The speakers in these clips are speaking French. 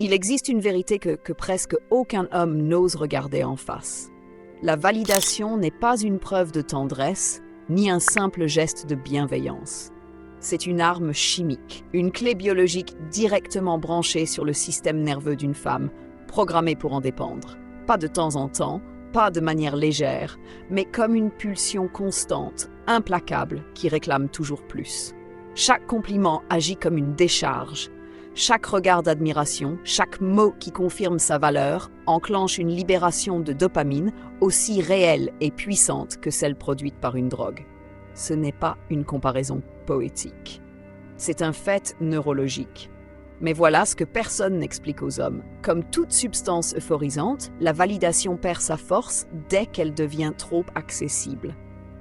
Il existe une vérité que presque aucun homme n'ose regarder en face. La validation n'est pas une preuve de tendresse, ni un simple geste de bienveillance. C'est une arme chimique, une clé biologique directement branchée sur le système nerveux d'une femme, programmée pour en dépendre. Pas de temps en temps, pas de manière légère, mais comme une pulsion constante, implacable, qui réclame toujours plus. Chaque compliment agit comme une décharge. Chaque regard d'admiration, chaque mot qui confirme sa valeur, enclenche une libération de dopamine aussi réelle et puissante que celle produite par une drogue. Ce n'est pas une comparaison poétique. C'est un fait neurologique. Mais voilà ce que personne n'explique aux hommes. Comme toute substance euphorisante, la validation perd sa force dès qu'elle devient trop accessible.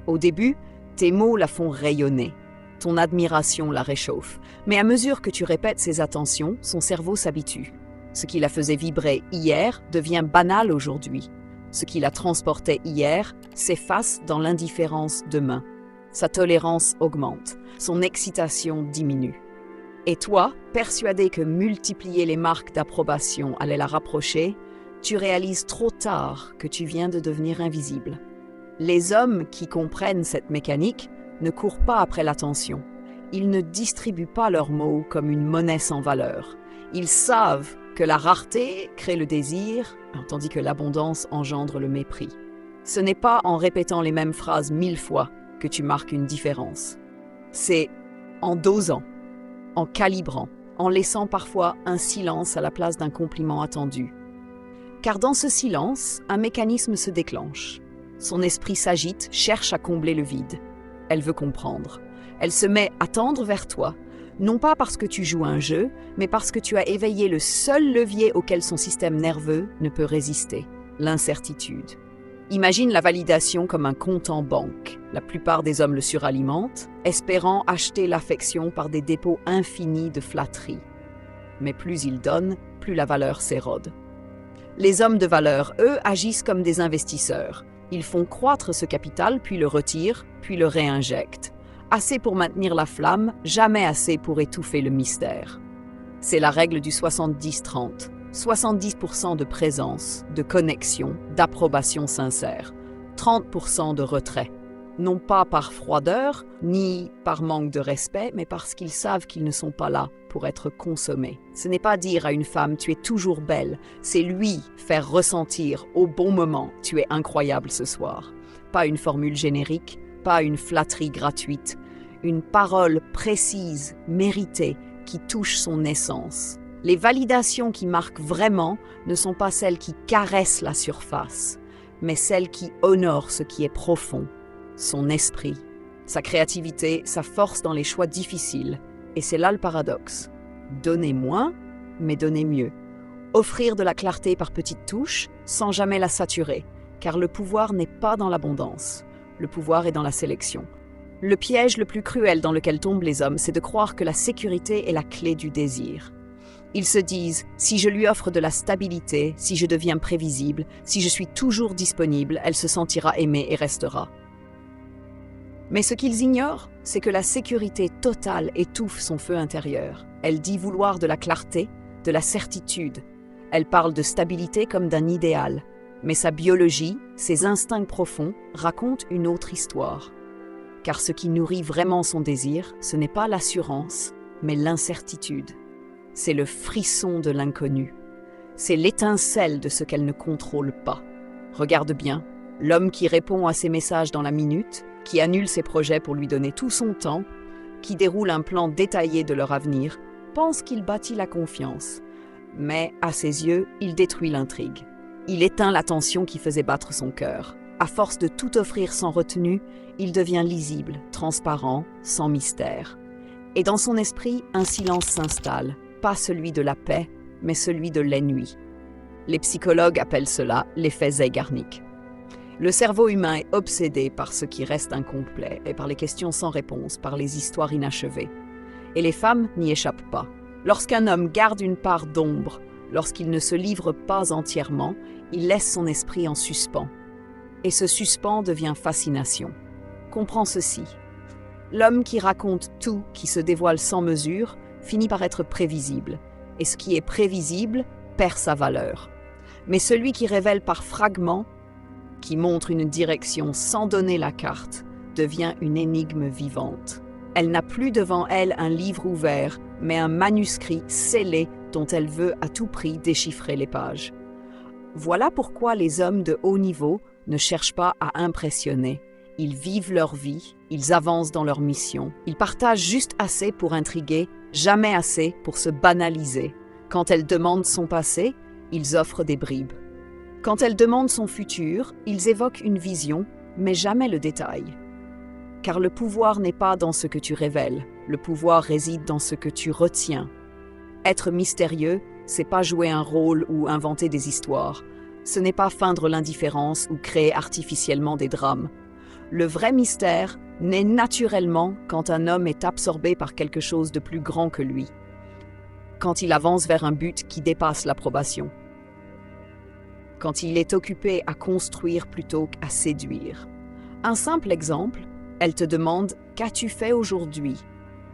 Au début, tes mots la font rayonner. Ton admiration la réchauffe. Mais à mesure que tu répètes ses attentions, son cerveau s'habitue. Ce qui la faisait vibrer hier devient banal aujourd'hui. Ce qui la transportait hier s'efface dans l'indifférence demain. Sa tolérance augmente. Son excitation diminue. Et toi, persuadé que multiplier les marques d'approbation allait la rapprocher, tu réalises trop tard que tu viens de devenir invisible. Les hommes qui comprennent cette mécanique ne courent pas après l'attention. Ils ne distribuent pas leurs mots comme une monnaie sans valeur. Ils savent que la rareté crée le désir, tandis que l'abondance engendre le mépris. Ce n'est pas en répétant les mêmes phrases 1000 fois que tu marques une différence. C'est en dosant, en calibrant, en laissant parfois un silence à la place d'un compliment attendu. Car dans ce silence, un mécanisme se déclenche. Son esprit s'agite, cherche à combler le vide. Elle veut comprendre. Elle se met à tendre vers toi, non pas parce que tu joues un jeu, mais parce que tu as éveillé le seul levier auquel son système nerveux ne peut résister, l'incertitude. Imagine la validation comme un compte en banque. La plupart des hommes le suralimentent, espérant acheter l'affection par des dépôts infinis de flatteries. Mais plus ils donnent, plus la valeur s'érode. Les hommes de valeur, eux, agissent comme des investisseurs. Ils font croître ce capital, puis le retirent, puis le réinjectent. Assez pour maintenir la flamme, jamais assez pour étouffer le mystère. C'est la règle du 70-30. 70% de présence, de connexion, d'approbation sincère. 30% de retrait. Non pas par froideur, ni par manque de respect, mais parce qu'ils savent qu'ils ne sont pas là pour être consommés. Ce n'est pas dire à une femme « tu es toujours belle », c'est lui faire ressentir au bon moment « tu es incroyable ce soir ». Pas une formule générique, pas une flatterie gratuite, une parole précise, méritée, qui touche son essence. Les validations qui marquent vraiment ne sont pas celles qui caressent la surface, mais celles qui honorent ce qui est profond, son esprit, sa créativité, sa force dans les choix difficiles. Et c'est là le paradoxe. Donner moins, mais donner mieux. Offrir de la clarté par petites touches, sans jamais la saturer, car le pouvoir n'est pas dans l'abondance. Le pouvoir est dans la sélection. Le piège le plus cruel dans lequel tombent les hommes, c'est de croire que la sécurité est la clé du désir. Ils se disent, si je lui offre de la stabilité, si je deviens prévisible, si je suis toujours disponible, elle se sentira aimée et restera. Mais ce qu'ils ignorent, c'est que la sécurité totale étouffe son feu intérieur. Elle dit vouloir de la clarté, de la certitude. Elle parle de stabilité comme d'un idéal. Mais sa biologie, ses instincts profonds, racontent une autre histoire. Car ce qui nourrit vraiment son désir, ce n'est pas l'assurance, mais l'incertitude. C'est le frisson de l'inconnu. C'est l'étincelle de ce qu'elle ne contrôle pas. Regarde bien, l'homme qui répond à ses messages dans la minute, qui annule ses projets pour lui donner tout son temps, qui déroule un plan détaillé de leur avenir, pense qu'il bâtit la confiance. Mais, à ses yeux, il détruit l'intrigue. Il éteint la tension qui faisait battre son cœur. À force de tout offrir sans retenue, il devient lisible, transparent, sans mystère. Et dans son esprit, un silence s'installe, pas celui de la paix, mais celui de l'ennui. Les psychologues appellent cela l'effet Zeigarnik. Le cerveau humain est obsédé par ce qui reste incomplet et par les questions sans réponse, par les histoires inachevées. Et les femmes n'y échappent pas. Lorsqu'un homme garde une part d'ombre, lorsqu'il ne se livre pas entièrement, il laisse son esprit en suspens. Et ce suspens devient fascination. Comprends ceci. L'homme qui raconte tout, qui se dévoile sans mesure, finit par être prévisible. et ce qui est prévisible perd sa valeur. Mais celui qui révèle par fragments, qui montre une direction sans donner la carte, devient une énigme vivante. Elle n'a plus devant elle un livre ouvert, mais un manuscrit scellé dont elle veut à tout prix déchiffrer les pages. Voilà pourquoi les hommes de haut niveau ne cherchent pas à impressionner. Ils vivent leur vie, ils avancent dans leur mission. Ils partagent juste assez pour intriguer, jamais assez pour se banaliser. Quand elle demande son passé, ils offrent des bribes. Quand elle demande son futur, ils évoquent une vision, mais jamais le détail. Car le pouvoir n'est pas dans ce que tu révèles, le pouvoir réside dans ce que tu retiens. Être mystérieux, c'est pas jouer un rôle ou inventer des histoires. Ce n'est pas feindre l'indifférence ou créer artificiellement des drames. Le vrai mystère naît naturellement quand un homme est absorbé par quelque chose de plus grand que lui. Quand il avance vers un but qui dépasse l'approbation. Quand il est occupé à construire plutôt qu'à séduire. Un simple exemple, elle te demande « Qu'as-tu fait aujourd'hui ?»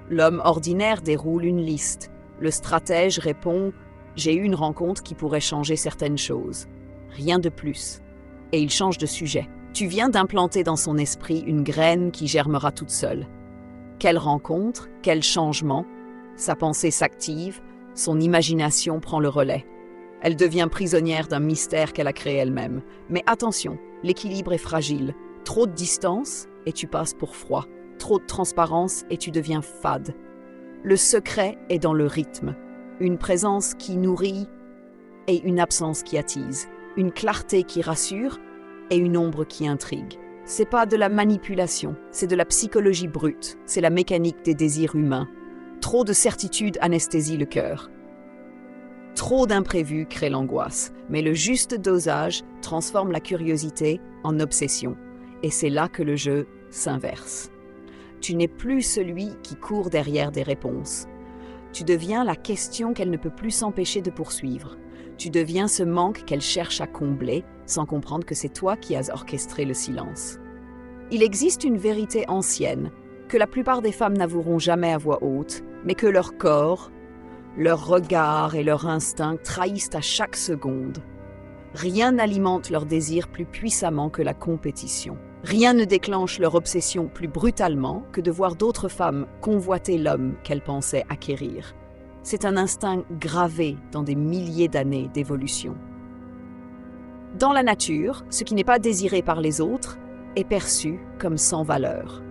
L'homme ordinaire déroule une liste. Le stratège répond « J'ai eu une rencontre qui pourrait changer certaines choses. » Rien de plus. Et il change de sujet. Tu viens d'implanter dans son esprit une graine qui germera toute seule. Quelle rencontre, quel changement. Sa pensée s'active, son imagination prend le relais. Elle devient prisonnière d'un mystère qu'elle a créé elle-même. Mais attention, l'équilibre est fragile. Trop de distance et tu passes pour froid. Trop de transparence et tu deviens fade. Le secret est dans le rythme. Une présence qui nourrit et une absence qui attise. Une clarté qui rassure et une ombre qui intrigue. C'est pas de la manipulation, c'est de la psychologie brute, c'est la mécanique des désirs humains. Trop de certitude anesthésie le cœur. Trop d'imprévus crée l'angoisse, mais le juste dosage transforme la curiosité en obsession. Et c'est là que le jeu s'inverse. Tu n'es plus celui qui court derrière des réponses. Tu deviens la question qu'elle ne peut plus s'empêcher de poursuivre. Tu deviens ce manque qu'elle cherche à combler, sans comprendre que c'est toi qui as orchestré le silence. Il existe une vérité ancienne, que la plupart des femmes n'avoueront jamais à voix haute, mais que leur corps, leur regard et leur instinct trahissent à chaque seconde. Rien n'alimente leur désir plus puissamment que la compétition. Rien ne déclenche leur obsession plus brutalement que de voir d'autres femmes convoiter l'homme qu'elles pensaient acquérir. C'est un instinct gravé dans des milliers d'années d'évolution. Dans la nature, ce qui n'est pas désiré par les autres est perçu comme sans valeur.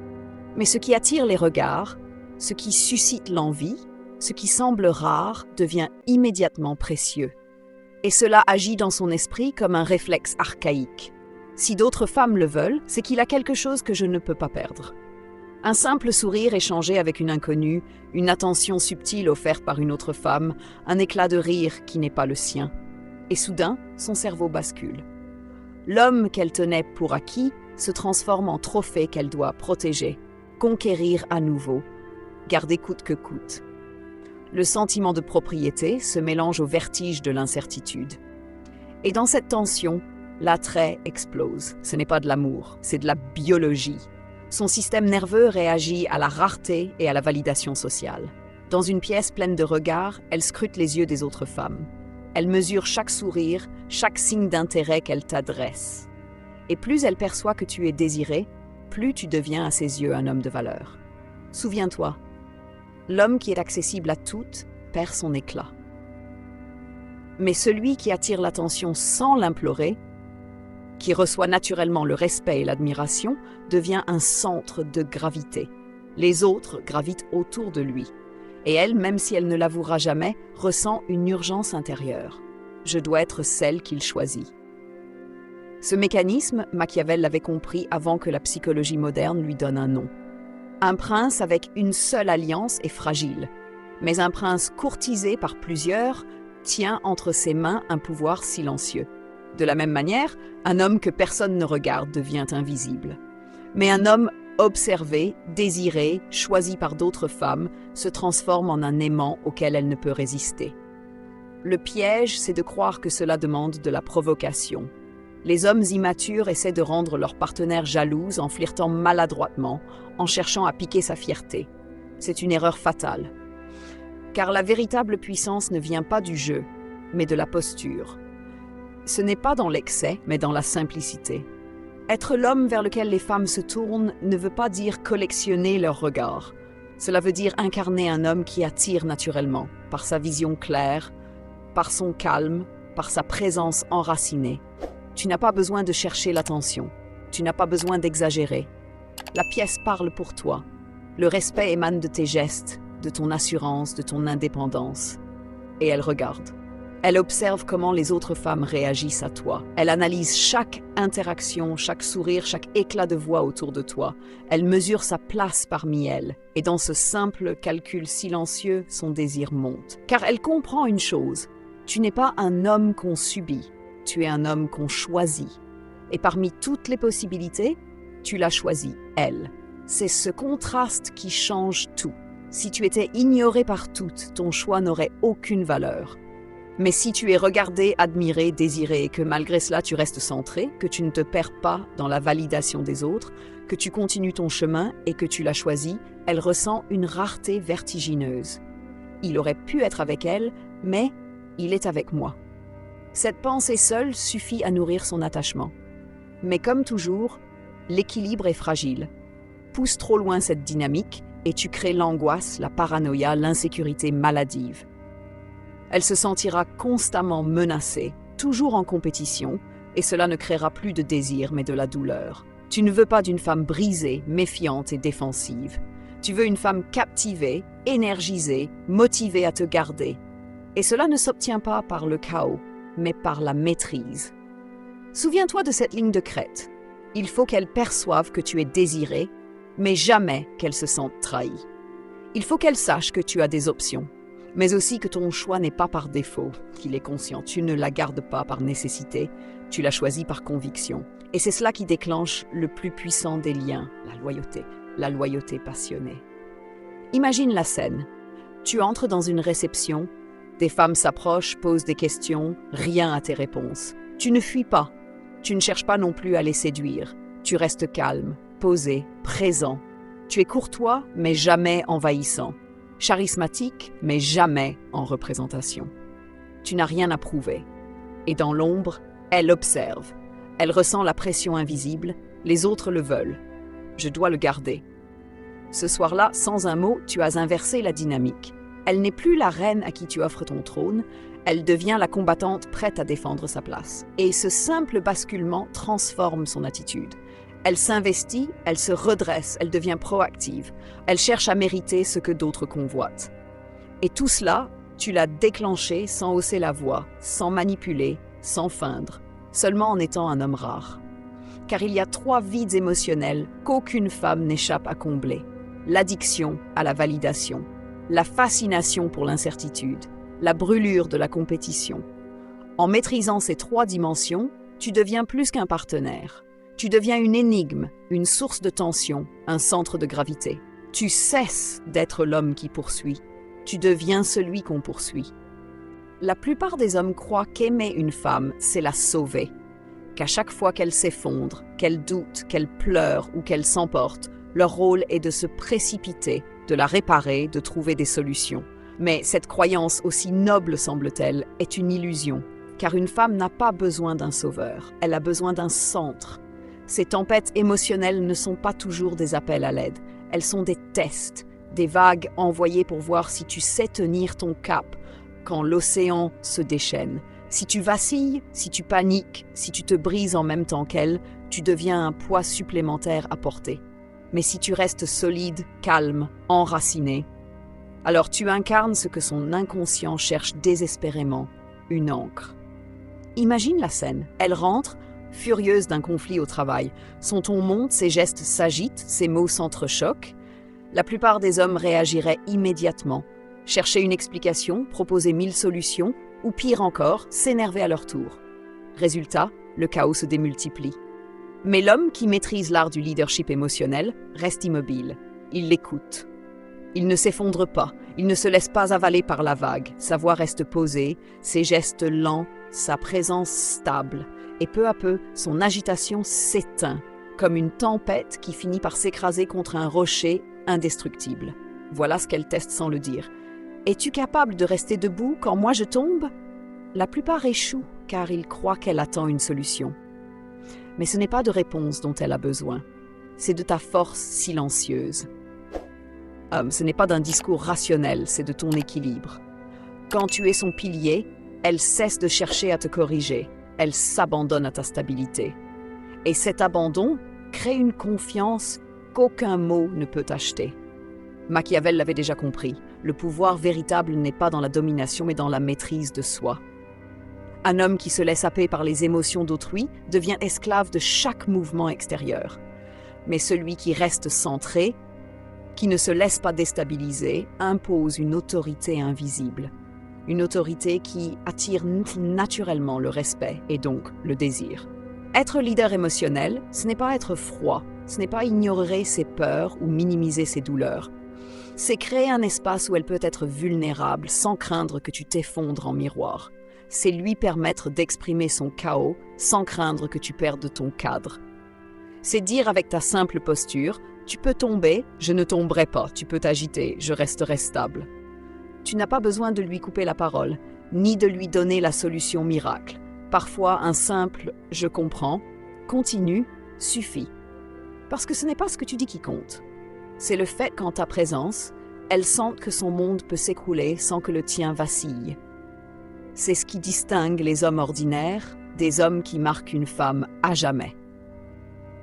Mais ce qui attire les regards, ce qui suscite l'envie, ce qui semble rare devient immédiatement précieux. Et cela agit dans son esprit comme un réflexe archaïque. Si d'autres femmes le veulent, c'est qu'il a quelque chose que je ne peux pas perdre. Un simple sourire échangé avec une inconnue, une attention subtile offerte par une autre femme, un éclat de rire qui n'est pas le sien. Et soudain, son cerveau bascule. L'homme qu'elle tenait pour acquis se transforme en trophée qu'elle doit protéger, conquérir à nouveau, garder coûte que coûte. Le sentiment de propriété se mélange au vertige de l'incertitude. Et dans cette tension, l'attrait explose. Ce n'est pas de l'amour, c'est de la biologie. Son système nerveux réagit à la rareté et à la validation sociale. Dans une pièce pleine de regards, elle scrute les yeux des autres femmes. Elle mesure chaque sourire, chaque signe d'intérêt qu'elle t'adresse. Et plus elle perçoit que tu es désiré, plus tu deviens à ses yeux un homme de valeur. Souviens-toi, l'homme qui est accessible à toutes perd son éclat. Mais celui qui attire l'attention sans l'implorer, qui reçoit naturellement le respect et l'admiration, devient un centre de gravité. Les autres gravitent autour de lui. Et elle, même si elle ne l'avouera jamais, ressent une urgence intérieure. Je dois être celle qu'il choisit. Ce mécanisme, Machiavel l'avait compris avant que la psychologie moderne lui donne un nom. Un prince avec une seule alliance est fragile, mais un prince courtisé par plusieurs tient entre ses mains un pouvoir silencieux. De la même manière, un homme que personne ne regarde devient invisible. Mais un homme observé, désiré, choisi par d'autres femmes, se transforme en un aimant auquel elle ne peut résister. Le piège, c'est de croire que cela demande de la provocation. Les hommes immatures essaient de rendre leur partenaire jalouse en flirtant maladroitement, en cherchant à piquer sa fierté. C'est une erreur fatale. Car la véritable puissance ne vient pas du jeu, mais de la posture. Ce n'est pas dans l'excès, mais dans la simplicité. Être l'homme vers lequel les femmes se tournent ne veut pas dire collectionner leur regard. Cela veut dire incarner un homme qui attire naturellement, par sa vision claire, par son calme, par sa présence enracinée. Tu n'as pas besoin de chercher l'attention. Tu n'as pas besoin d'exagérer. La pièce parle pour toi. Le respect émane de tes gestes, de ton assurance, de ton indépendance. Et elle regarde. Elle observe comment les autres femmes réagissent à toi. Elle analyse chaque interaction, chaque sourire, chaque éclat de voix autour de toi. Elle mesure sa place parmi elles. Et dans ce simple calcul silencieux, son désir monte. Car elle comprend une chose. Tu n'es pas un homme qu'on subit. Tu es un homme qu'on choisit. Et parmi toutes les possibilités, tu l'as choisi, elle. C'est ce contraste qui change tout. Si tu étais ignoré par toutes, ton choix n'aurait aucune valeur. Mais si tu es regardé, admiré, désiré et que malgré cela tu restes centré, que tu ne te perds pas dans la validation des autres, que tu continues ton chemin et que tu l'as choisi, elle ressent une rareté vertigineuse. Il aurait pu être avec elle, mais il est avec moi. Cette pensée seule suffit à nourrir son attachement. Mais comme toujours, l'équilibre est fragile. Pousse trop loin cette dynamique et tu crées l'angoisse, la paranoïa, l'insécurité maladive. Elle se sentira constamment menacée, toujours en compétition, et cela ne créera plus de désir mais de la douleur. Tu ne veux pas d'une femme brisée, méfiante et défensive. Tu veux une femme captivée, énergisée, motivée à te garder. Et cela ne s'obtient pas par le chaos, mais par la maîtrise. Souviens-toi de cette ligne de crête. Il faut qu'elle perçoive que tu es désiré, mais jamais qu'elle se sente trahie. Il faut qu'elle sache que tu as des options, mais aussi que ton choix n'est pas par défaut, qu'il est conscient. Tu ne la gardes pas par nécessité, tu la choisis par conviction. Et c'est cela qui déclenche le plus puissant des liens, la loyauté passionnée. Imagine la scène. Tu entres dans une réception, des femmes s'approchent, posent des questions, rien à tes réponses. Tu ne fuis pas, tu ne cherches pas non plus à les séduire. Tu restes calme, posé, présent. Tu es courtois, mais jamais envahissant. Charismatique, mais jamais en représentation. Tu n'as rien à prouver. Et dans l'ombre, elle observe. Elle ressent la pression invisible, les autres le veulent. Je dois le garder. Ce soir-là, sans un mot, tu as inversé la dynamique. Elle n'est plus la reine à qui tu offres ton trône, elle devient la combattante prête à défendre sa place. Et ce simple basculement transforme son attitude. Elle s'investit, elle se redresse, elle devient proactive. Elle cherche à mériter ce que d'autres convoitent. Et tout cela, tu l'as déclenché sans hausser la voix, sans manipuler, sans feindre, seulement en étant un homme rare. Car il y a 3 vides émotionnels qu'aucune femme n'échappe à combler. L'addiction à la validation, la fascination pour l'incertitude, la brûlure de la compétition. En maîtrisant ces 3 dimensions, tu deviens plus qu'un partenaire. Tu deviens une énigme, une source de tension, un centre de gravité. Tu cesses d'être l'homme qui poursuit. Tu deviens celui qu'on poursuit. La plupart des hommes croient qu'aimer une femme, c'est la sauver. Qu'à chaque fois qu'elle s'effondre, qu'elle doute, qu'elle pleure ou qu'elle s'emporte, leur rôle est de se précipiter, de la réparer, de trouver des solutions. Mais cette croyance, aussi noble semble-t-elle, est une illusion. Car une femme n'a pas besoin d'un sauveur, elle a besoin d'un centre. Ces tempêtes émotionnelles ne sont pas toujours des appels à l'aide. Elles sont des tests, des vagues envoyées pour voir si tu sais tenir ton cap quand l'océan se déchaîne. Si tu vacilles, si tu paniques, si tu te brises en même temps qu'elle, tu deviens un poids supplémentaire à porter. Mais si tu restes solide, calme, enraciné, alors tu incarnes ce que son inconscient cherche désespérément, une ancre. Imagine la scène. Elle rentre, furieuse d'un conflit au travail. Son ton monte, ses gestes s'agitent, ses mots s'entrechoquent. La plupart des hommes réagiraient immédiatement, chercher une explication, proposer 1000 solutions, ou pire encore, s'énerver à leur tour. Résultat, le chaos se démultiplie. Mais l'homme qui maîtrise l'art du leadership émotionnel reste immobile. Il l'écoute. Il ne s'effondre pas, il ne se laisse pas avaler par la vague. Sa voix reste posée, ses gestes lents, sa présence stable. Et peu à peu, son agitation s'éteint, comme une tempête qui finit par s'écraser contre un rocher indestructible. Voilà ce qu'elle teste sans le dire. Es-tu capable de rester debout quand moi je tombe? La plupart échouent car ils croient qu'elle attend une solution. Mais ce n'est pas de réponse dont elle a besoin, c'est de ta force silencieuse. Ce n'est pas d'un discours rationnel, c'est de ton équilibre. Quand tu es son pilier, elle cesse de chercher à te corriger, elle s'abandonne à ta stabilité. Et cet abandon crée une confiance qu'aucun mot ne peut acheter. Machiavel l'avait déjà compris, le pouvoir véritable n'est pas dans la domination mais dans la maîtrise de soi. Un homme qui se laisse happer par les émotions d'autrui devient esclave de chaque mouvement extérieur. Mais celui qui reste centré, qui ne se laisse pas déstabiliser, impose une autorité invisible. Une autorité qui attire naturellement le respect et donc le désir. Être leader émotionnel, ce n'est pas être froid, ce n'est pas ignorer ses peurs ou minimiser ses douleurs. C'est créer un espace où elle peut être vulnérable sans craindre que tu t'effondres en miroir. C'est lui permettre d'exprimer son chaos sans craindre que tu perdes ton cadre. C'est dire avec ta simple posture, tu peux tomber, je ne tomberai pas, tu peux t'agiter, je resterai stable. Tu n'as pas besoin de lui couper la parole, ni de lui donner la solution miracle. Parfois, un simple « je comprends », continue, suffit. Parce que ce n'est pas ce que tu dis qui compte. C'est le fait qu'en ta présence, elle sente que son monde peut s'écrouler sans que le tien vacille. C'est ce qui distingue les hommes ordinaires des hommes qui marquent une femme à jamais.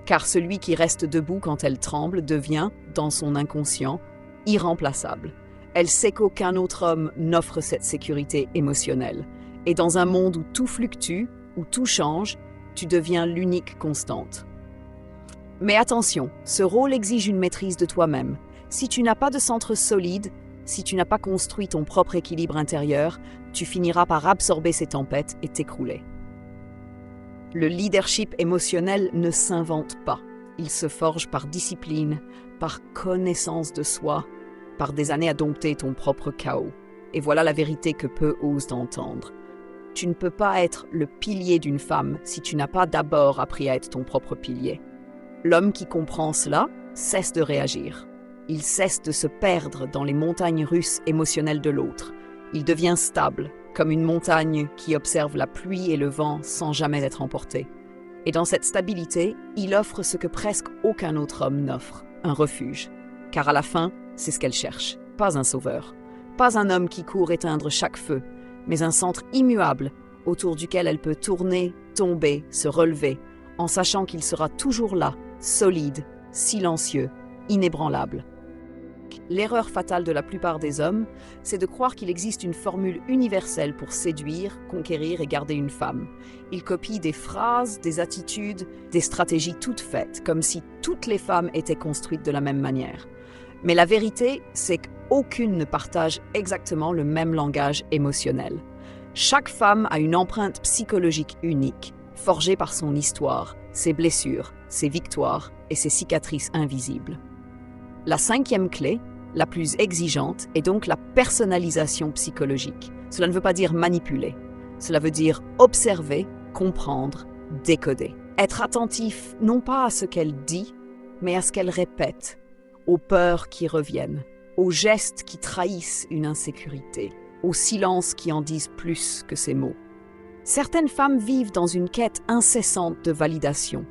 Car celui qui reste debout quand elle tremble devient, dans son inconscient, irremplaçable. Elle sait qu'aucun autre homme n'offre cette sécurité émotionnelle. Et dans un monde où tout fluctue, où tout change, tu deviens l'unique constante. Mais attention, ce rôle exige une maîtrise de toi-même. Si tu n'as pas de centre solide, si tu n'as pas construit ton propre équilibre intérieur, tu finiras par absorber ces tempêtes et t'écrouler. Le leadership émotionnel ne s'invente pas. Il se forge par discipline, par connaissance de soi, par des années à dompter ton propre chaos. Et voilà la vérité que peu osent entendre. Tu ne peux pas être le pilier d'une femme si tu n'as pas d'abord appris à être ton propre pilier. L'homme qui comprend cela cesse de réagir. Il cesse de se perdre dans les montagnes russes émotionnelles de l'autre. Il devient stable, comme une montagne qui observe la pluie et le vent sans jamais être emporté. Et dans cette stabilité, il offre ce que presque aucun autre homme n'offre, un refuge. Car à la fin, c'est ce qu'elle cherche, pas un sauveur. Pas un homme qui court éteindre chaque feu, mais un centre immuable autour duquel elle peut tourner, tomber, se relever, en sachant qu'il sera toujours là, solide, silencieux, inébranlable. L'erreur fatale de la plupart des hommes, c'est de croire qu'il existe une formule universelle pour séduire, conquérir et garder une femme. Ils copient des phrases, des attitudes, des stratégies toutes faites, comme si toutes les femmes étaient construites de la même manière. Mais la vérité, c'est qu'aucune ne partage exactement le même langage émotionnel. Chaque femme a une empreinte psychologique unique, forgée par son histoire, ses blessures, ses victoires et ses cicatrices invisibles. La cinquième clé, la plus exigeante, est donc la personnalisation psychologique. Cela ne veut pas dire manipuler. Cela veut dire observer, comprendre, décoder. Être attentif non pas à ce qu'elle dit, mais à ce qu'elle répète, aux peurs qui reviennent, aux gestes qui trahissent une insécurité, aux silences qui en disent plus que ces mots. Certaines femmes vivent dans une quête incessante de validation.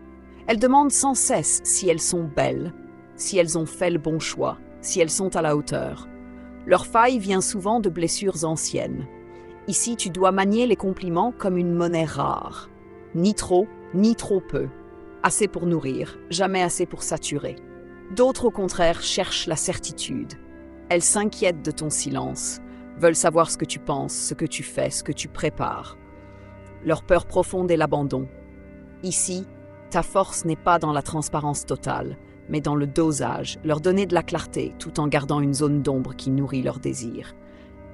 Elles demandent sans cesse si elles sont belles, si elles ont fait le bon choix, si elles sont à la hauteur. Leur faille vient souvent de blessures anciennes. Ici, tu dois manier les compliments comme une monnaie rare. Ni trop peu. Assez pour nourrir, jamais assez pour saturer. D'autres, au contraire, cherchent la certitude. Elles s'inquiètent de ton silence, veulent savoir ce que tu penses, ce que tu fais, ce que tu prépares. Leur peur profonde est l'abandon. Ici, ta force n'est pas dans la transparence totale, mais dans le dosage, leur donner de la clarté tout en gardant une zone d'ombre qui nourrit leur désir.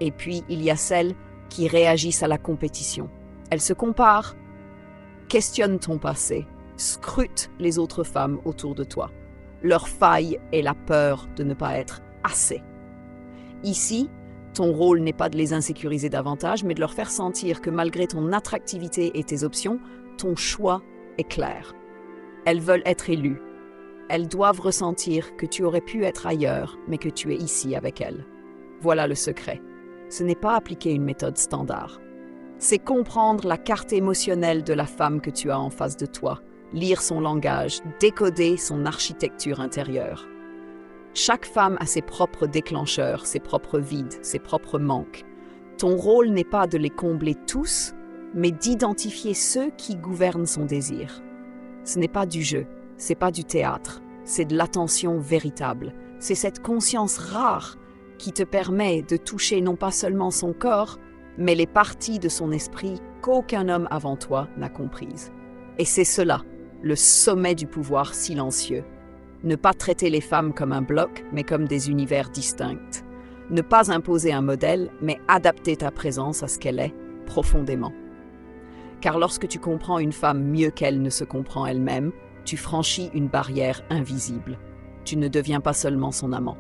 Et puis, il y a celles qui réagissent à la compétition. Elles se comparent, questionnent ton passé, scrutent les autres femmes autour de toi. Leur faille est la peur de ne pas être assez. Ici, ton rôle n'est pas de les insécuriser davantage, mais de leur faire sentir que malgré ton attractivité et tes options, ton choix est clair. Elles veulent être élues. Elles doivent ressentir que tu aurais pu être ailleurs, mais que tu es ici avec elles. Voilà le secret. ce n'est pas appliquer une méthode standard. C'est comprendre la carte émotionnelle de la femme que tu as en face de toi, lire son langage, décoder son architecture intérieure. Chaque femme a ses propres déclencheurs, ses propres vides, ses propres manques. Ton rôle n'est pas de les combler tous, mais d'identifier ceux qui gouvernent son désir. Ce n'est pas du jeu, c'est pas du théâtre, c'est de l'attention véritable. C'est cette conscience rare qui te permet de toucher non pas seulement son corps, mais les parties de son esprit qu'aucun homme avant toi n'a comprises. Et c'est cela, le sommet du pouvoir silencieux. Ne pas traiter les femmes comme un bloc, mais comme des univers distincts. Ne pas imposer un modèle, mais adapter ta présence à ce qu'elle est, profondément. Car lorsque tu comprends une femme mieux qu'elle ne se comprend elle-même, tu franchis une barrière invisible. Tu ne deviens pas seulement son amant.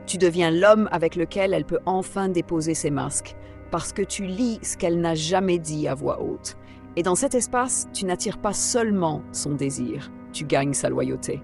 Tu deviens l'homme avec lequel elle peut enfin déposer ses masques, parce que tu lis ce qu'elle n'a jamais dit à voix haute. Et dans cet espace, tu n'attires pas seulement son désir, tu gagnes sa loyauté.